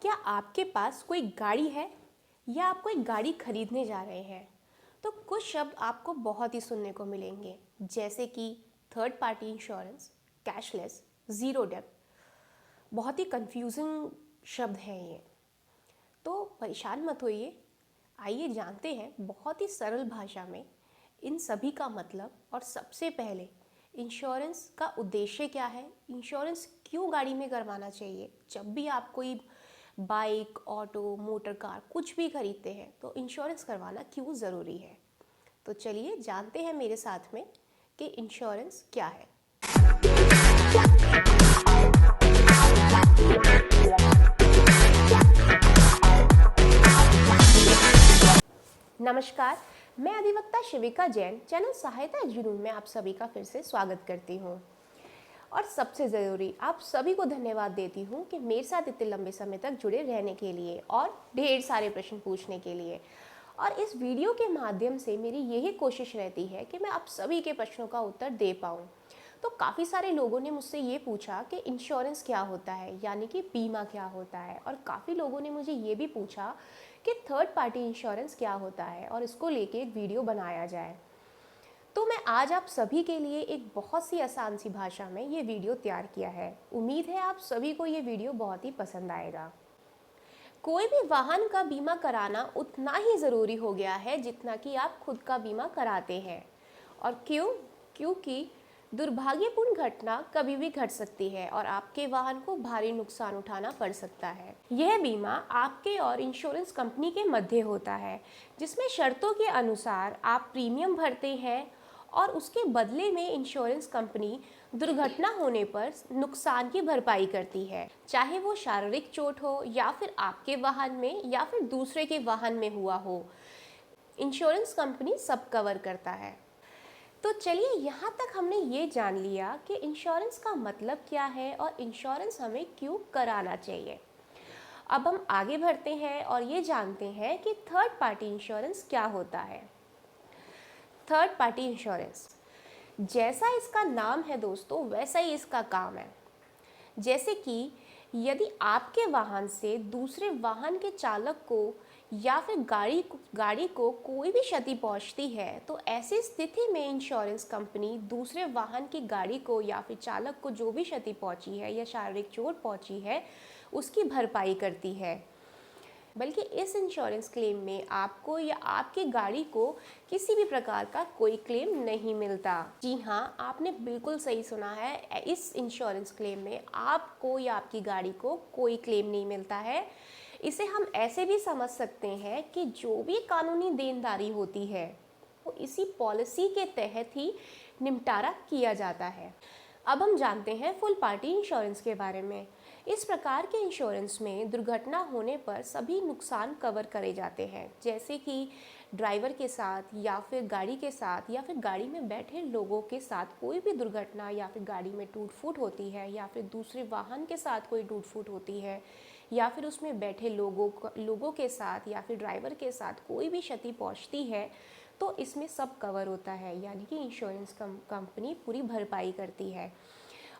क्या आपके पास कोई गाड़ी है या आप कोई गाड़ी खरीदने जा रहे हैं? तो कुछ शब्द आपको बहुत ही सुनने को मिलेंगे, जैसे कि third party insurance, cashless, zero डेब्ट। बहुत ही कंफ्यूजिंग शब्द हैं ये। तो परेशान मत होइए, आइए जानते हैं बहुत ही सरल भाषा में इन सभी का मतलब। और सबसे पहले इंश्योरेंस का उद्देश्य क्या है, इंश्योरेंस क्यों गाड़ी में करवाना चाहिए। जब भी आप कोई बाइक, ऑटो, मोटर कार कुछ भी खरीदते हैं तो इंश्योरेंस करवाना क्यों ज़रूरी है। तो चलिए जानते हैं मेरे साथ में कि इंश्योरेंस क्या है। नमस्कार, मैं अधिवक्ता शिविका जैन चैनल सहायता जुनून में आप सभी का फिर से स्वागत करती हूँ। और सबसे ज़रूरी आप सभी को धन्यवाद देती हूँ कि मेरे साथ इतने लंबे समय तक जुड़े रहने के लिए और ढेर सारे प्रश्न पूछने के लिए। और इस वीडियो के माध्यम से मेरी यही कोशिश रहती है कि मैं आप सभी के प्रश्नों का उत्तर दे पाऊँ। तो काफ़ी सारे लोगों ने मुझसे ये पूछा कि इंश्योरेंस क्या होता है, यानी कि बीमा क्या होता है। और काफ़ी लोगों ने मुझे ये भी पूछा कि थर्ड पार्टी इंश्योरेंस क्या होता है और इसको लेके एक वीडियो बनाया जाए। तो मैं आज आप सभी के लिए एक बहुत सी आसान सी भाषा में ये वीडियो तैयार किया है। उम्मीद है आप सभी को ये वीडियो बहुत ही पसंद आएगा। कोई भी वाहन का बीमा कराना उतना ही ज़रूरी हो गया है जितना कि आप खुद का बीमा कराते हैं। और क्यों? क्योंकि दुर्भाग्यपूर्ण घटना कभी भी घट सकती है और आपके वाहन को भारी नुकसान उठाना पड़ सकता है। यह बीमा आपके और इंश्योरेंस कंपनी के मध्य होता है, जिसमें शर्तों के अनुसार आप प्रीमियम भरते हैं और उसके बदले में इंश्योरेंस कंपनी दुर्घटना होने पर नुकसान की भरपाई करती है, चाहे वो शारीरिक चोट हो या फिर आपके वाहन में या फिर दूसरे के वाहन में हुआ हो। इंश्योरेंस कंपनी सब कवर करता है। तो चलिए, यहाँ तक हमने ये जान लिया कि इंश्योरेंस का मतलब क्या है और इंश्योरेंस हमें क्यों कराना चाहिए। अब हम आगे बढ़ते हैं और ये जानते हैं कि थर्ड पार्टी इंश्योरेंस क्या होता है। थर्ड पार्टी इंश्योरेंस, जैसा इसका नाम है दोस्तों, वैसा ही इसका काम है। जैसे कि यदि आपके वाहन से दूसरे वाहन के चालक को या फिर गाड़ी को कोई भी क्षति पहुंचती है, तो ऐसी स्थिति में इंश्योरेंस कंपनी दूसरे वाहन की गाड़ी को या फिर चालक को जो भी क्षति पहुंची है या शारीरिक चोट पहुंची है, उसकी भरपाई करती है। बल्कि इस इंश्योरेंस क्लेम में आपको या आपकी गाड़ी को किसी भी प्रकार का कोई क्लेम नहीं मिलता। जी हाँ, आपने बिल्कुल सही सुना है, इस इंश्योरेंस क्लेम में आपको या आपकी गाड़ी को कोई क्लेम नहीं मिलता है। इसे हम ऐसे भी समझ सकते हैं कि जो भी कानूनी देनदारी होती है वो इसी पॉलिसी के तहत ही निपटारा किया जाता है। अब हम जानते हैं फुल पार्टी इंश्योरेंस के बारे में। इस प्रकार के इंश्योरेंस में दुर्घटना होने पर सभी नुकसान कवर करे जाते हैं, जैसे कि ड्राइवर के साथ या फिर गाड़ी के साथ या फिर गाड़ी में बैठे लोगों के साथ कोई भी दुर्घटना या फिर गाड़ी में टूट फूट होती है या फिर दूसरे वाहन के साथ कोई टूट फूट होती है या फिर उसमें बैठे लोगों के साथ या फिर ड्राइवर के साथ कोई भी क्षति पहुंचती है, तो इसमें सब कवर होता है, यानी कि इंश्योरेंस कंपनी पूरी भरपाई करती है।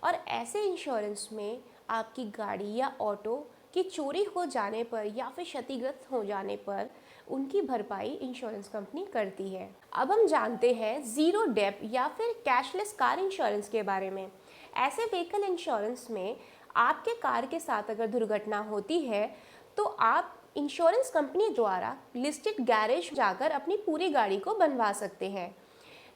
और ऐसे इंश्योरेंस में आपकी गाड़ी या ऑटो की चोरी हो जाने पर या फिर क्षतिग्रस्त हो जाने पर उनकी भरपाई इंश्योरेंस कंपनी करती है। अब हम जानते हैं ज़ीरो डेब्ट या फिर कैशलेस कार इंश्योरेंस के बारे में। ऐसे व्हीकल इंश्योरेंस में आपके कार के साथ अगर दुर्घटना होती है तो आप इंश्योरेंस कंपनी द्वारा लिस्टेड गैरेज जाकर अपनी पूरी गाड़ी को बनवा सकते हैं।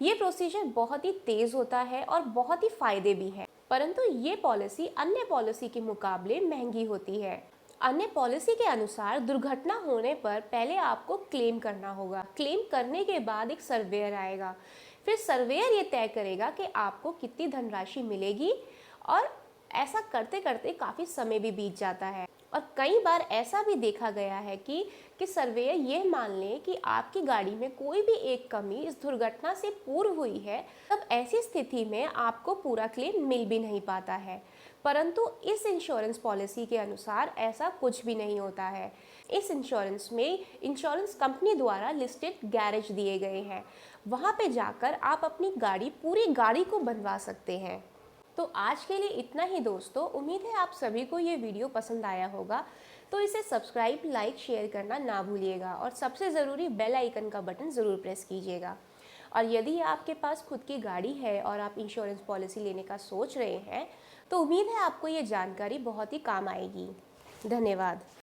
ये प्रोसीजर बहुत ही तेज़ होता है और बहुत ही फ़ायदे भी हैं, परंतु ये पॉलिसी अन्य पॉलिसी के मुकाबले महंगी होती है। अन्य पॉलिसी के अनुसार दुर्घटना होने पर पहले आपको क्लेम करना होगा। क्लेम करने के बाद एक सर्वेयर आएगा, फिर सर्वेयर ये तय करेगा कि आपको कितनी धनराशि मिलेगी, और ऐसा करते करते काफ़ी समय भी बीत जाता है। और कई बार ऐसा भी देखा गया है कि सर्वेयर ये मान ले कि आपकी गाड़ी में कोई भी एक कमी इस दुर्घटना से पूर्व हुई है, तब ऐसी स्थिति में आपको पूरा क्लेम मिल भी नहीं पाता है। परंतु इस इंश्योरेंस पॉलिसी के अनुसार ऐसा कुछ भी नहीं होता है। इस इंश्योरेंस में इंश्योरेंस कंपनी द्वारा लिस्टेड गैरेज दिए गए हैं, वहाँ पे जाकर आप अपनी पूरी गाड़ी को बनवा सकते हैं। तो आज के लिए इतना ही दोस्तों। उम्मीद है आप सभी को ये वीडियो पसंद आया होगा। तो इसे सब्सक्राइब, लाइक, शेयर करना ना भूलिएगा और सबसे ज़रूरी बेल आइकन का बटन ज़रूर प्रेस कीजिएगा। और यदि आपके पास खुद की गाड़ी है और आप इंश्योरेंस पॉलिसी लेने का सोच रहे हैं, तो उम्मीद है आपको ये जानकारी बहुत ही काम आएगी। धन्यवाद।